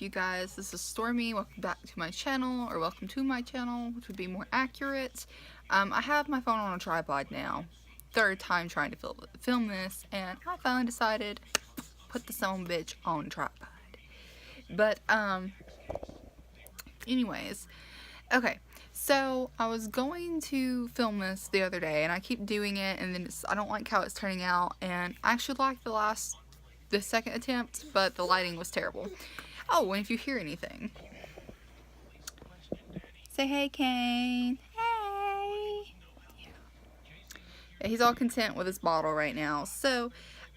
you guys? This is Stormy. Welcome back to my channel, or welcome to my channel, which would be more accurate. I have my phone on a tripod now. Third time trying to film this, and I finally decided put the son bitch on tripod. But, anyways, okay. So, I was going to film this the other day, and I keep doing it, and then I don't like how it's turning out, and I actually like the second attempt, but the lighting was terrible. Oh, and if you hear anything, say hey, Kane. Hey. Yeah, he's all content with his bottle right now. So,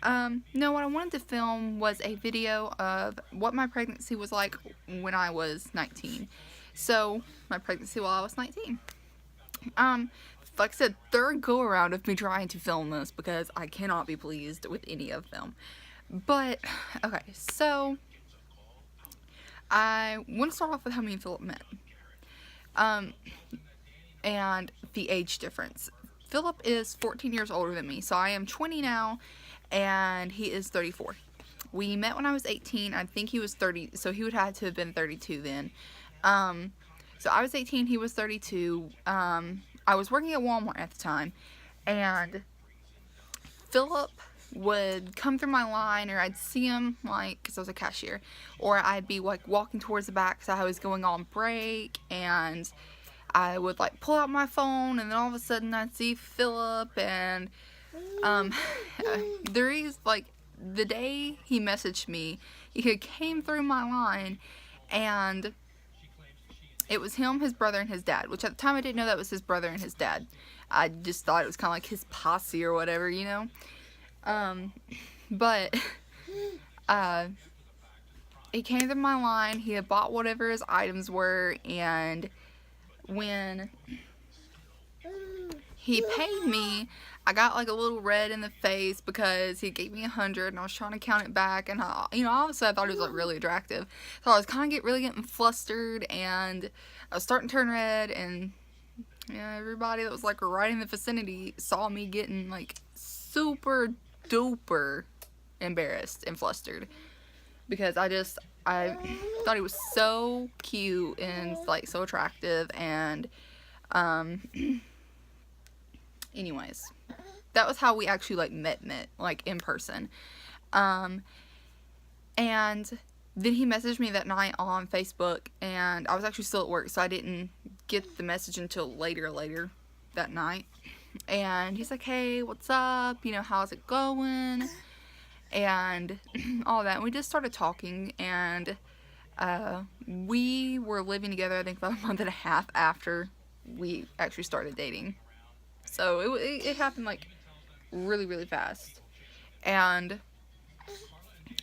no, what I wanted to film was a video of what my pregnancy was like when I was 19. So, my pregnancy while I was 19. Like I said, third go around of me trying to film this because I cannot be pleased with any of them. But, okay, so, I want to start off with how me and Philip met. And the age difference. Philip is 14 years older than me, so I am 20 now, and he is 34. We met when I was 18, I think he was 30, so he would have to have been 32 then. So I was 18, he was 32, I was working at Walmart at the time, and Philip would come through my line, or I'd see him, like, because I was a cashier, or I'd be, like, walking towards the back because I was going on break, and I would, like, pull out my phone, and then all of a sudden I'd see Philip, and, there is, like, the day he messaged me, he came through my line, and it was him, his brother, and his dad, which at the time I didn't know that was his brother and his dad. I just thought it was kind of like his posse or whatever, you know? But, he came through my line, he had bought whatever his items were, and when he paid me, I got like a little red in the face because he gave me 100 and I was trying to count it back, and you know, obviously I thought he was like really attractive, so I was kind of really getting flustered, and I was starting to turn red, and yeah, everybody that was like right in the vicinity saw me getting like super duper embarrassed and flustered because I thought he was so cute and like so attractive, and anyways, that was how we actually like met like in person. And then he messaged me that night on Facebook, and I was actually still at work, so I didn't get the message until later that night. And he's like, hey, what's up? You know, how's it going? And all that. And we just started talking, and we were living together, I think, about a month and a half after we actually started dating. So it happened like really, really fast. And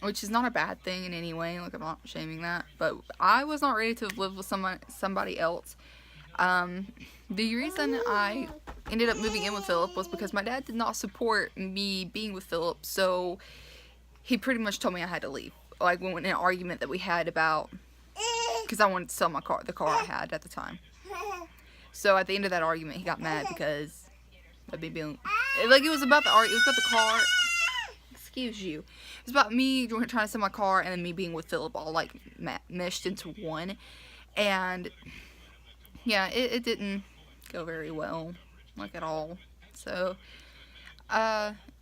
which is not a bad thing in any way, like I'm not shaming that, but I was not ready to live with somebody else. The reason I ended up moving in with Philip was because my dad did not support me being with Philip, so he pretty much told me I had to leave. Like, when in an argument that we had about, because I wanted to sell the car I had at the time. So at the end of that argument, he got mad because of me being, like, it was about the car. Excuse you. It was about me trying to sell my car and then me being with Philip, all like meshed into one. And yeah, it didn't go very well, like at all. So,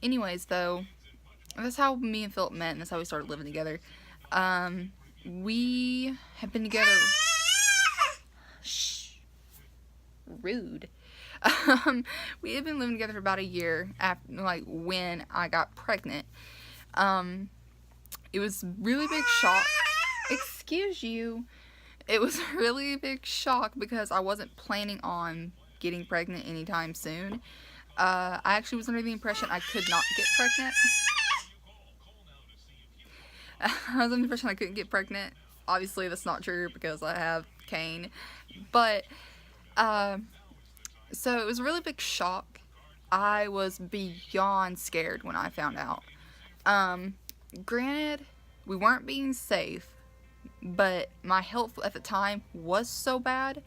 anyways, though, that's how me and Philip met, and that's how we started living together. We have been together. Shh. Rude. We had been living together for about a year after, like, when I got pregnant. It was really big shock. Excuse you. It was a really big shock because I wasn't planning on getting pregnant anytime soon. I actually was under the impression I could not get pregnant. I was under the impression I couldn't get pregnant. Obviously, that's not true because I have Kane. But, so it was a really big shock. I was beyond scared when I found out. Granted, we weren't being safe, but my health at the time was so bad,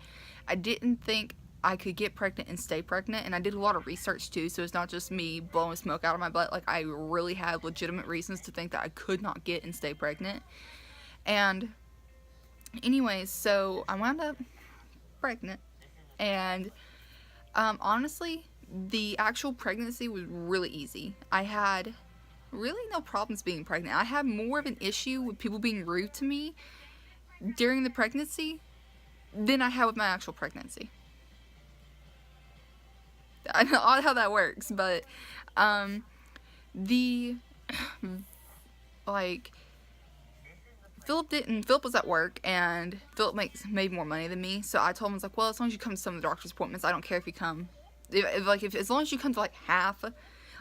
I didn't think I could get pregnant and stay pregnant, and I did a lot of research too, so it's not just me blowing smoke out of my butt. Like, I really had legitimate reasons to think that I could not get and stay pregnant. And Anyways, so I wound up pregnant, and honestly, the actual pregnancy was really easy. I had really no problems being pregnant. I had more of an issue with people being rude to me during the pregnancy than I had with my actual pregnancy. I don't know how that works, but the like Philip was at work, and Philip made more money than me, so I told him, I was like, well, as long as you come to some of the doctor's appointments, I don't care if you come, if as long as you come to like half,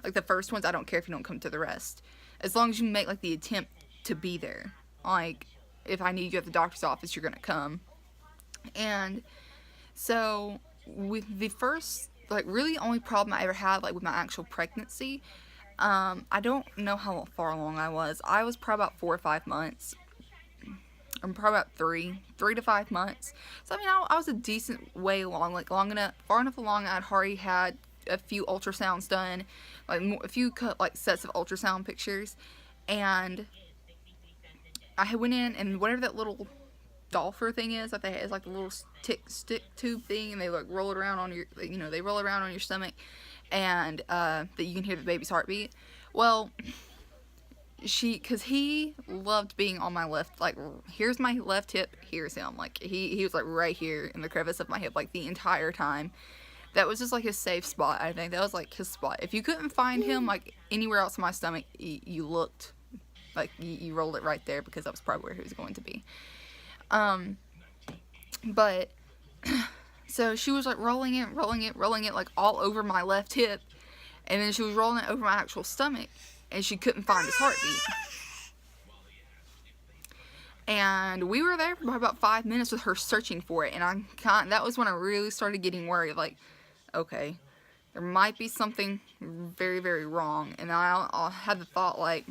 like the first ones, I don't care if you don't come to the rest, as long as you make like the attempt to be there. Like, if I need you at the doctor's office, you're gonna come. And so with the first, like, really only problem I ever had, like, with my actual pregnancy, I don't know how far along I was. I was probably about 4 or 5 months. I'm probably about 3 to 5 months. So I mean, I was a decent way along, like far enough along. I'd already had a few ultrasounds done, like a few like sets of ultrasound pictures, and I went in, and whatever that little dolphin thing is that they have, is like a little stick tube thing, and they like roll it around on your, they roll it around on your stomach, and that you can hear the baby's heartbeat. Well, because he loved being on my left, like, here's my left hip, here's him, like, he was like right here in the crevice of my hip, like, the entire time. That was just like his safe spot. I think that was like his spot. If you couldn't find him like anywhere else in my stomach, you looked, like, you rolled it right there, because that was probably where he was going to be. But so she was like rolling it like all over my left hip, and then she was rolling it over my actual stomach, and she couldn't find his heartbeat. And we were there for about 5 minutes with her searching for it, and that was when I really started getting worried, like, okay, there might be something very, very wrong. And I had the thought, like,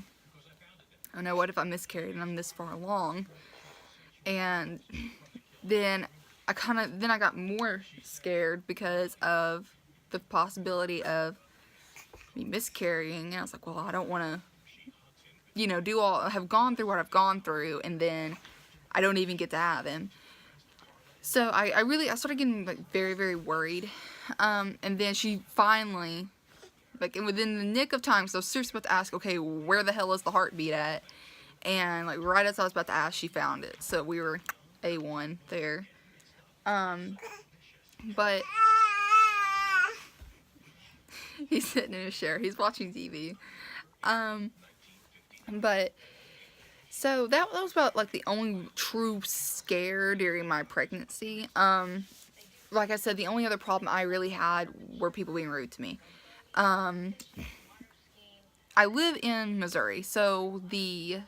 oh no, what if I miscarried and I'm this far along? And then I got more scared because of the possibility of me miscarrying, and I was like, well, I don't want to, have gone through what I've gone through, and then I don't even get to have him. So I started getting like very, very worried, and then she finally, like, within the nick of time, so I was seriously about to ask, okay, where the hell is the heartbeat at? And like right as I was about to ask, she found it. So we were A1 there. But he's sitting in his chair. He's watching TV. But so that was about like the only true scare during my pregnancy. Like I said, the only other problem I really had were people being rude to me. I live in Missouri, so the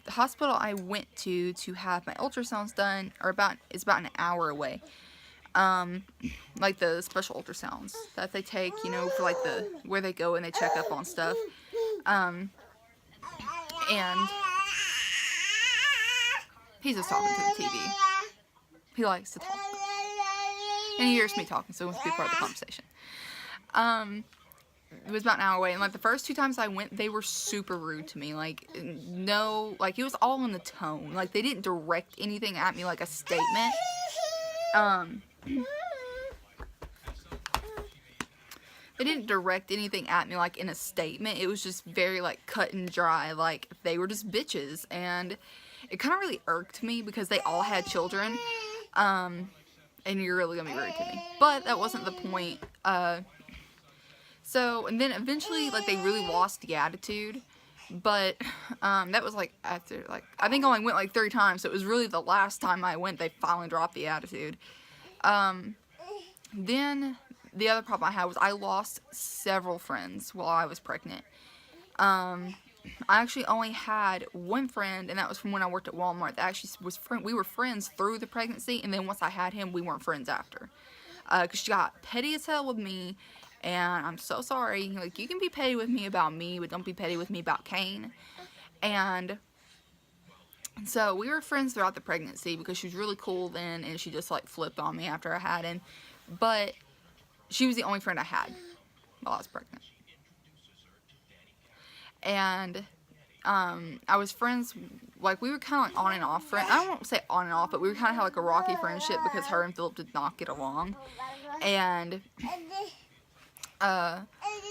hospital I went to have my ultrasounds done is about an hour away. Like the special ultrasounds that they take, for like where they go and they check up on stuff. And he's just talking to the TV. He likes to talk. And he hears me talking, so he wants to be part of the conversation. It was about an hour away, and like the first 2 times I went, they were super rude to me. Like, no, like it was all in the tone. Like, they didn't direct anything at me like a statement. They didn't direct anything at me like in a statement. It was just very like cut and dry. Like, they were just bitches, and it kind of really irked me because they all had children. And you're really gonna be rude to me. But that wasn't the point. So, and then eventually, like, they really lost the attitude, but, that was, like, after, like, I think I only went, like, 3 times, so it was really the last time I went, they finally dropped the attitude. Then, the other problem I had was I lost several friends while I was pregnant. I actually only had one friend, and that was from when I worked at Walmart, that actually we were friends through the pregnancy, and then once I had him, we weren't friends after. Because she got petty as hell with me, and I'm so sorry. Like, you can be petty with me about me, but don't be petty with me about Kane. And so we were friends throughout the pregnancy because she was really cool then, and she just like flipped on me after I had him. But she was the only friend I had while I was pregnant. And I was friends, like, we were kind of like on and off friends. I don't say on and off, but we were kind of had like a rocky friendship because her and Philip did not get along. And,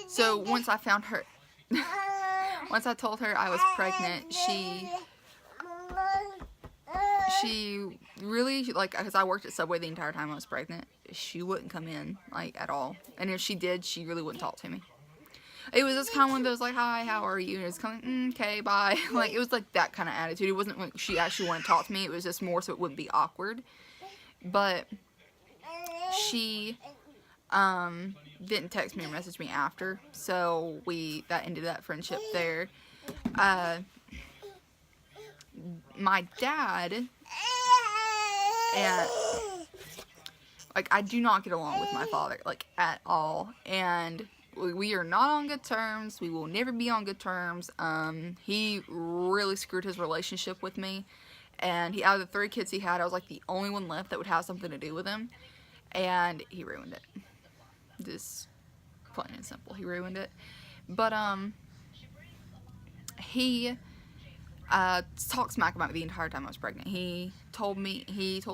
so once I found her, once I told her I was pregnant, she really, like, because I worked at Subway the entire time I was pregnant, she wouldn't come in, like, at all. And if she did, she really wouldn't talk to me. It was just kind of one of those, like, hi, how are you? And it's kind of, okay, bye. Like, it was like that kind of attitude. It wasn't like she actually wanted to talk to me. It was just more so it wouldn't be awkward. But she didn't text me or message me after. So that ended that friendship there. My dad, and, like, I do not get along with my father, like, at all. And we are not on good terms. We will never be on good terms. He really screwed his relationship with me. And out of the 3 kids he had, I was like the only one left that would have something to do with him. And he ruined it. Just plain and simple. He ruined it. But, he talked smack about me the entire time I was pregnant. He told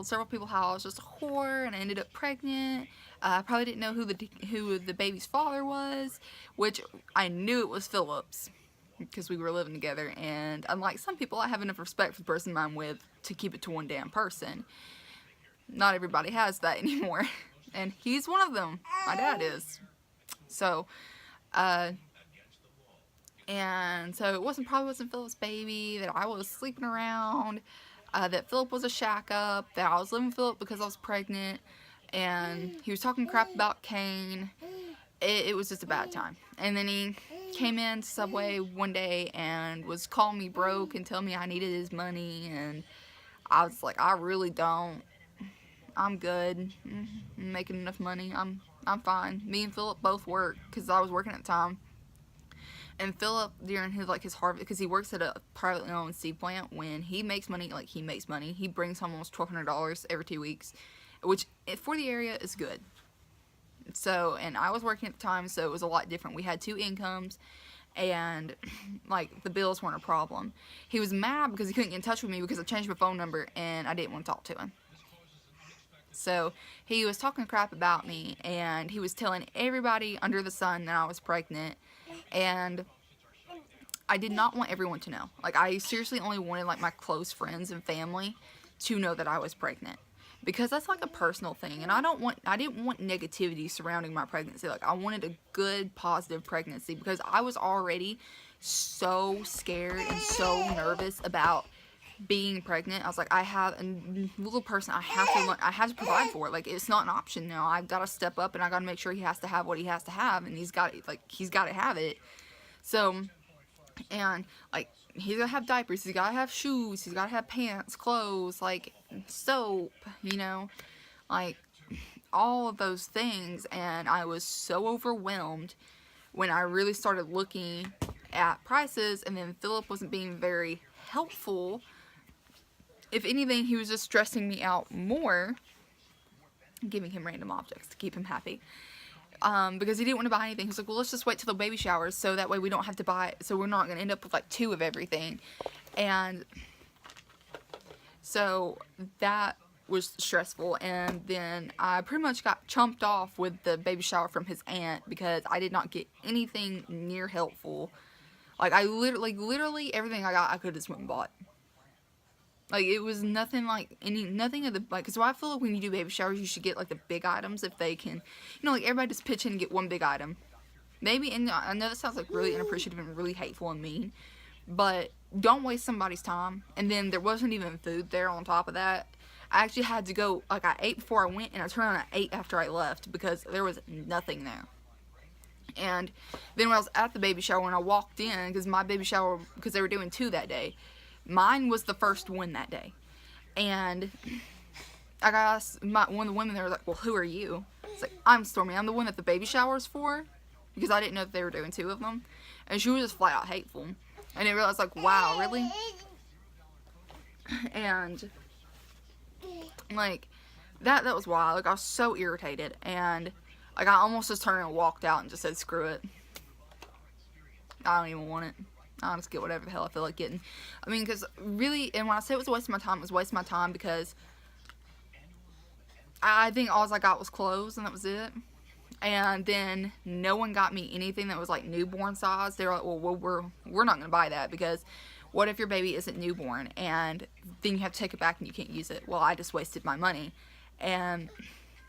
several people how I was just a whore and I ended up pregnant. I probably didn't know who the baby's father was, which I knew it was Philip's because we were living together. And unlike some people, I have enough respect for the person I'm with to keep it to one damn person. Not everybody has that anymore, and he's one of them. My dad is. So, and so it probably wasn't Philip's baby, that I was sleeping around, that Philip was a shack up, that I was living with Philip because I was pregnant, and he was talking crap about Kane. It was just a bad time. And then he came in to Subway one day and was calling me broke and telling me I needed his money, and I was like, I really don't. I'm good. I'm making enough money. I'm fine. Me and Philip both work because I was working at the time. And Philip, during his harvest, because he works at a privately owned seed plant, when he makes money, he brings home almost $1,200 every 2 weeks, which for the area is good. So, and I was working at the time, so it was a lot different. We had 2 incomes, and, like, the bills weren't a problem. He was mad because he couldn't get in touch with me because I changed my phone number, and I didn't want to talk to him. So, he was talking crap about me, and he was telling everybody under the sun that I was pregnant, and I did not want everyone to know. Like, I seriously only wanted, like, my close friends and family to know that I was pregnant. Because that's, like, a personal thing, and I didn't want negativity surrounding my pregnancy. Like, I wanted a good, positive pregnancy, because I was already so scared and so nervous about being pregnant. I was like, I have a little person, I have to provide for it. Like, it's not an option now. I've got to step up, and I got to make sure he has to have what he has to have, and he's got to have it. So, and, like, he's got to have diapers, he's got to have shoes, he's got to have pants, clothes, like, soap, you know, like, all of those things. And I was so overwhelmed when I really started looking at prices, and then Philip wasn't being very helpful. If anything, he was just stressing me out more, giving him random objects to keep him happy. Because he didn't want to buy anything. He's like, well, let's just wait till the baby showers, so that way we don't have to buy it, so we're not going to end up with, like, 2 of everything. And so that was stressful, and then I pretty much got chumped off with the baby shower from his aunt because I did not get anything near helpful. Like, literally everything I got, I could have just went and bought. Like, it was nothing nothing of the, like, because I feel like when you do baby showers, you should get, like, the big items if they can, you know, like, everybody just pitch in and get one big item. Maybe, and I know that sounds, like, really unappreciative and really hateful and mean, but don't waste somebody's time. And then there wasn't even food there on top of that. I actually had to go, like, I ate before I went, and I turned around and I ate after I left because there was nothing there. And then when I was at the baby shower, when I walked in, because my baby shower, because they were doing 2 that day, mine was the first one that day. And I got one of the women there was like, well, who are you? It's like, I'm Stormy. I'm the one that the baby shower's for, because I didn't know that they were doing 2 of them. And she was just flat out hateful. And I realized, like, wow, really? And, like, that was wild. Like, I was so irritated. And, like, I almost just turned and walked out and just said, screw it. I don't even want it. I'll just get whatever the hell I feel like getting. I mean, because really, and when I say it was a waste of my time, it was a waste of my time because I think all I got was clothes and that was it. And then no one got me anything that was like newborn size. They were like, well, we're not going to buy that because what if your baby isn't newborn and then you have to take it back and you can't use it? Well, I just wasted my money. And,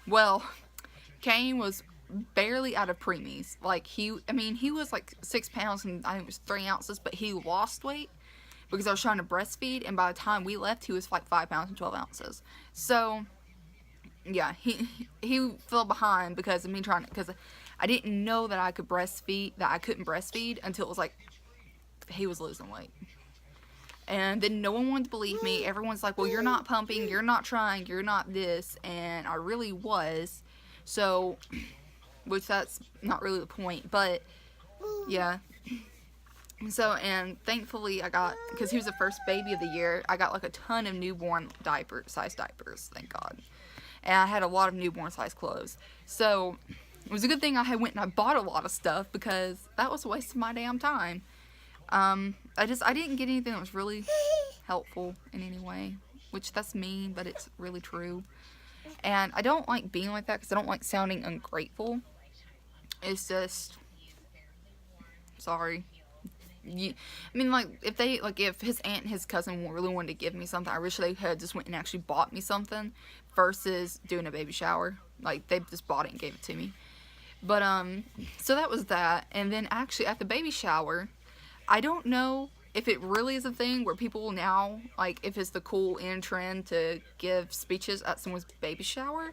well, Kane was barely out of preemies. Like, he was like 6 pounds and I think it was 3 ounces, but he lost weight because I was trying to breastfeed, and by the time we left, he was like 5 pounds and 12 ounces. So, yeah, he fell behind because of me because I didn't know that I couldn't breastfeed until it was like, he was losing weight. And then no one wanted to believe me. Everyone's like, well, you're not pumping, you're not trying, you're not this, and I really was. So, which that's not really the point, but, yeah. So, and thankfully I got, because he was the first baby of the year, I got like a ton of newborn size diapers, thank God. And I had a lot of newborn size clothes. So, it was a good thing I went and I bought a lot of stuff because that was a waste of my damn time. I didn't get anything that was really helpful in any way, which that's mean, but it's really true. And I don't like being like that because I don't like sounding ungrateful. It's just, sorry. I mean, like, if his aunt and his cousin really wanted to give me something, I wish they had just went and actually bought me something versus doing a baby shower. Like, they just bought it and gave it to me. But, so that was that. And then actually at the baby shower, I don't know if it really is a thing where people now, like, if it's the cool in trend to give speeches at someone's baby shower,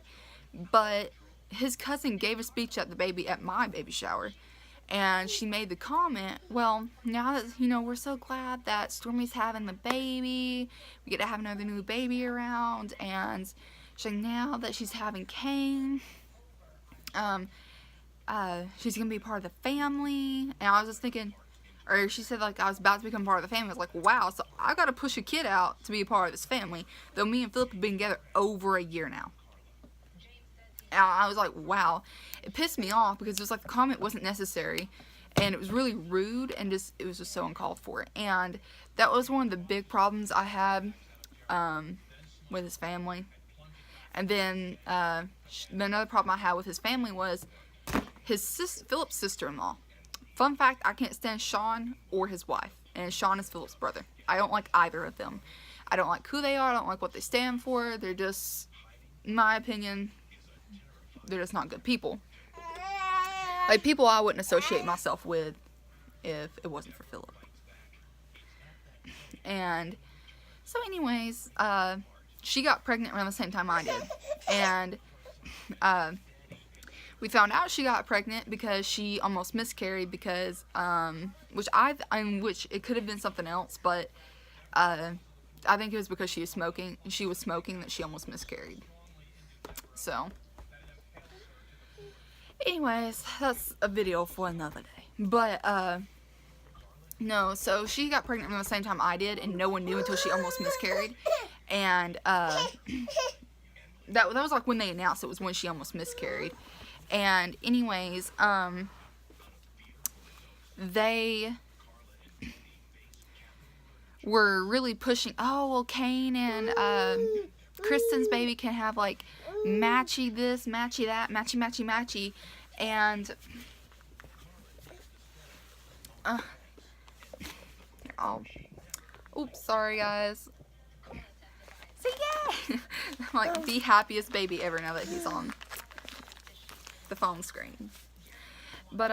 but his cousin gave a speech at my baby shower, and she made the comment, well, now that, we're so glad that Stormy's having the baby, we get to have another new baby around, and she's like, now that she's having Kane, she's gonna be part of the family. And I was just thinking, or she said, like, I was about to become part of the family. I was like, wow, so I gotta push a kid out to be a part of this family, though me and Philip have been together over a year now. And I was like, wow. It pissed me off because it was like the comment wasn't necessary, and it was really rude, and it was just so uncalled for. And that was one of the big problems I had with his family. And then another problem I had with his family was Philip's sister-in-law. Fun fact, I can't stand Sean or his wife. And Sean is Philip's brother. I don't like either of them. I don't like who they are. I don't like what they stand for. They're just, in my opinion, they're just not good people. Like, people I wouldn't associate myself with if it wasn't for Philip. And so anyways, she got pregnant around the same time I did. And we found out she got pregnant because she almost miscarried because, which it could have been something else, but, I think it was because she was smoking that she almost miscarried. So, anyways, that's a video for another day. But, no, so she got pregnant around the same time I did, and no one knew until she almost miscarried. And, that was like when they announced it was when she almost miscarried. And anyways, they were really pushing, oh, well, Kane and Kristen's baby can have, like, matchy this, matchy that, matchy, matchy, matchy. And oops, sorry, guys. So, yeah! I'm like the happiest baby ever now that he's on the phone screen. But,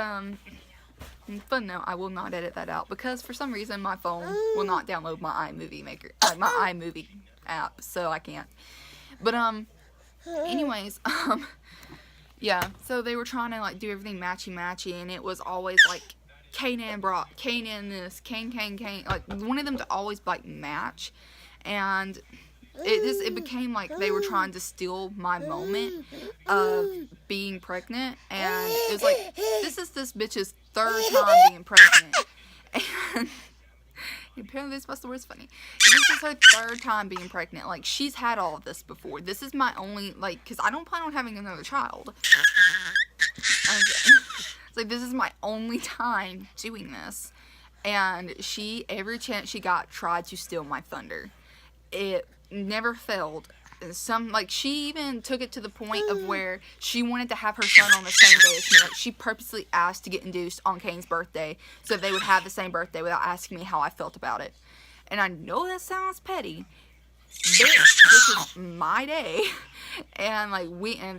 fun note, I will not edit that out because for some reason my phone will not download my iMovie app, so I can't. But, anyways, yeah, so they were trying to, like, do everything matchy-matchy, and it was always, like, Kane and Brock, Kane and this, Kane, like, wanted them to always, like, match, and it became like they were trying to steal my moment of being pregnant, and it was like, this is this bitch's third time being pregnant, and apparently this was the worst funny. This is her third time being pregnant. Like, she's had all of this before. This is my only, like, because I don't plan on having another child. Okay. It's like, this is my only time doing this. And she, every chance she got, tried to steal my thunder. It never failed. She even took it to the point of where she wanted to have her son on the same day as me. Like, she purposely asked to get induced on Kane's birthday so they would have the same birthday without asking me how I felt about it. And I know that sounds petty. This is my day. And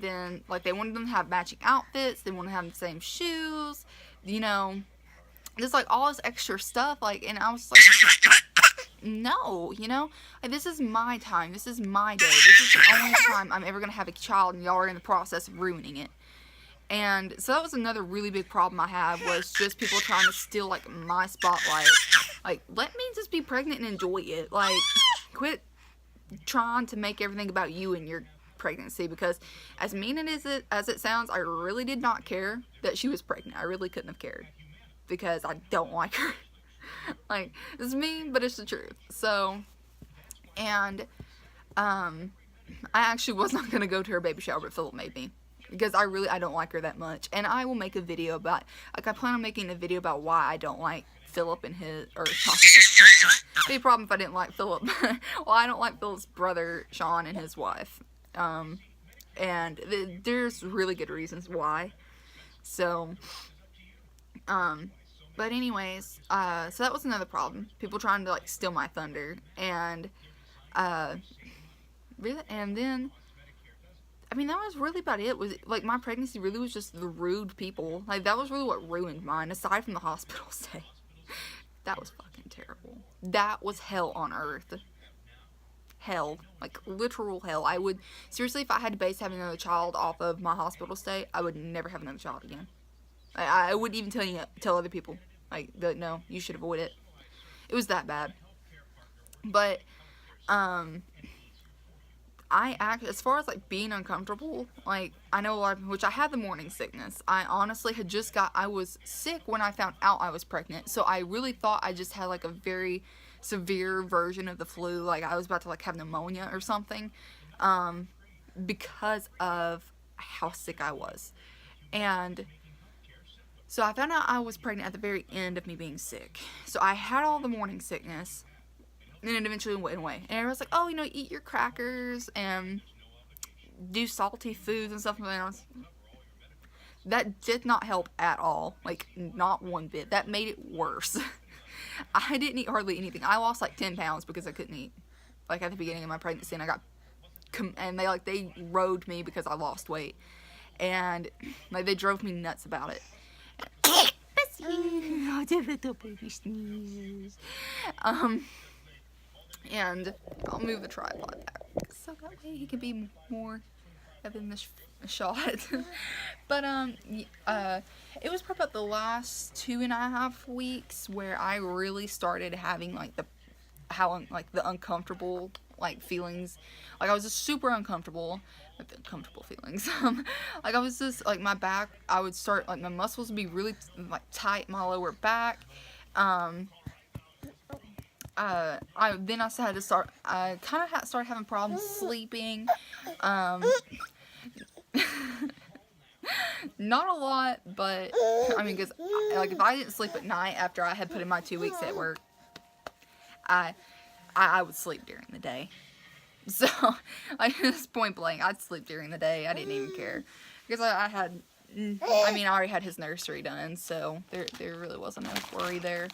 then they wanted them to have matching outfits. They wanted to have the same shoes. Just all this extra stuff. And I was like, no, this is my time. This is my day. This is the only time I'm ever going to have a child, and y'all are in the process of ruining it. And so that was another really big problem I had, was just people trying to steal, my spotlight. Let me just be pregnant and enjoy it. Quit trying to make everything about you and your pregnancy, because as mean as it sounds, I really did not care that she was pregnant. I really couldn't have cared, because I don't like her. It's mean, but it's the truth. So, and, I actually was not going to go to her baby shower, but Philip made me, because I don't like her that much. And I will make a video about, I plan on making a video about why I don't like Philip and his, or Sean. It'd be a problem if I didn't like Philip. Well, I don't like Philip's brother, Sean, and his wife. And there's really good reasons why. So, but anyways, so that was another problem. People trying to, steal my thunder. And, and then, that was really about it. Was my pregnancy really was just the rude people. That was really what ruined mine, aside from the hospital stay. That was fucking terrible. That was hell on earth. Hell. Literal hell. I would, seriously, if I had to base having another child off of my hospital stay, I would never have another child again. I wouldn't even tell other people. No, you should avoid it. It was that bad. But, as far as, being uncomfortable, I know a lot of, which I had the morning sickness. I honestly had I was sick when I found out I was pregnant, so I really thought I just had, a very severe version of the flu, I was about to, have pneumonia or something, because of how sick I was. And so I found out I was pregnant at the very end of me being sick. So I had all the morning sickness, and it eventually went away. And everyone's like, oh, eat your crackers and do salty foods and stuff like that. That did not help at all. Not one bit. That made it worse. I didn't eat hardly anything. I lost 10 pounds because I couldn't eat. At the beginning of my pregnancy, and I got, and they rode me because I lost weight. And, they drove me nuts about it. And I'll move the tripod back so that way he can be more up in the shot. But it was probably about the last 2.5 weeks where I really started having the uncomfortable feelings. I was just super uncomfortable with the uncomfortable feelings. I was just my back, I would start my muscles would be really tight in my lower back. I had to start, I kind of started having problems sleeping. Not a lot, but, because, if I didn't sleep at night after I had put in my 2 weeks at work, I would sleep during the day. So, just point blank, I'd sleep during the day. I didn't even care. Because I already had his nursery done, so there really wasn't no worry there.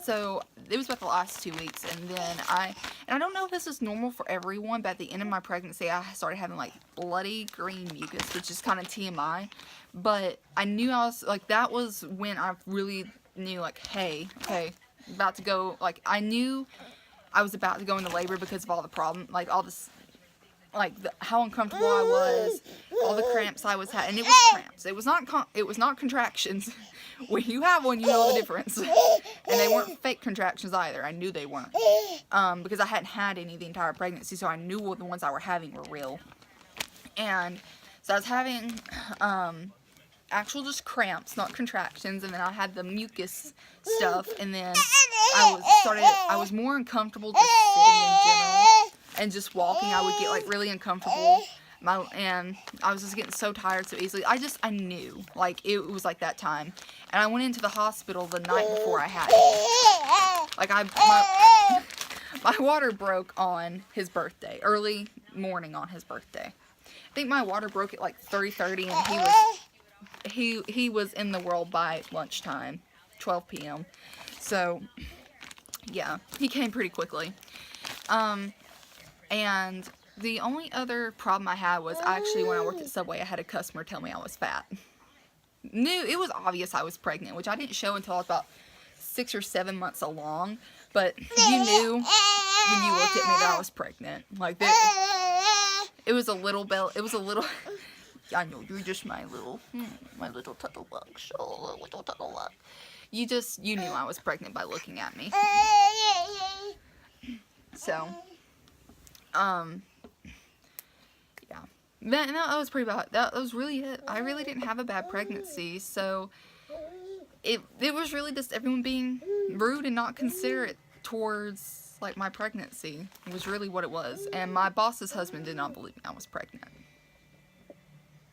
So it was about the last 2 weeks, and then I don't know if this is normal for everyone, but at the end of my pregnancy, I started having bloody green mucus, which is kind of TMI, but I knew I was, that was when I really knew, hey, about to go, I knew I was about to go into labor because of all the problem, all this, how uncomfortable I was, all the cramps I was having, and it was cramps, it was not contractions. When you have one, you know the difference. And they weren't fake contractions either. I knew they weren't. Because I hadn't had any the entire pregnancy, so I knew the ones I were having were real. And so I was having actual just cramps, not contractions, and then I had the mucus stuff, and then I was more uncomfortable just sitting in general, and just walking I would get really uncomfortable. And I was just getting so tired so easily. I knew, like, it was like that time. And I went into the hospital the night before I had it. Like, my water broke on his birthday, early morning on his birthday. I think my water broke at like 3:30, and he was in the world by lunchtime, 12 p.m. So, yeah, he came pretty quickly. And the only other problem I had was actually when I worked at Subway, I had a customer tell me I was fat. It was obvious I was pregnant, which I didn't show until I was about 6 or 7 months along. But you knew when you looked at me that I was pregnant. Like, it was a little it was a little. I know you're just my little turtle bug. So little turtle bug. You knew I was pregnant by looking at me. So, yeah. That was pretty bad. That was really it. I really didn't have a bad pregnancy, so it was really just everyone being rude and not considerate towards, like, my pregnancy. It was really what it was. And my boss's husband did not believe I was pregnant.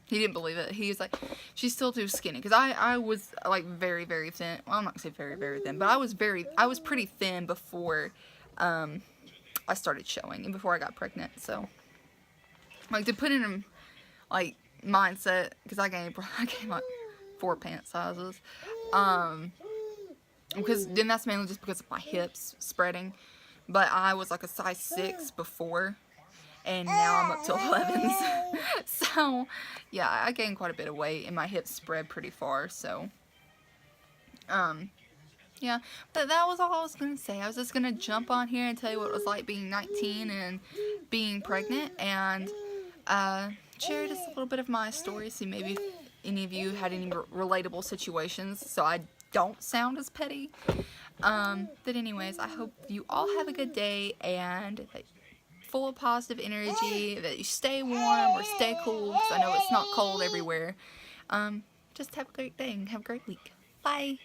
He didn't believe it. He was like, she's still too skinny. Because I was, like, very, very thin. Well, I'm not going to say very, very thin. But I was pretty thin before I started showing. And before I got pregnant. So, like, to put in, like, mindset. Because I gained like 4 pant sizes. Because then that's mainly just because of my hips spreading. But I was, like, a size 6 before. And now I'm up to 11s. So, yeah, I gained quite a bit of weight, and my hips spread pretty far, so, yeah, but that was all I was going to say. I was just going to jump on here and tell you what it was like being 19 and being pregnant, and, share just a little bit of my story, see maybe if any of you had any relatable situations, so I don't sound as petty. But anyways, I hope you all have a good day, and full of positive energy, that you stay warm or stay cool, because I know it's not cold everywhere. Just have a great day and have a great week. Bye!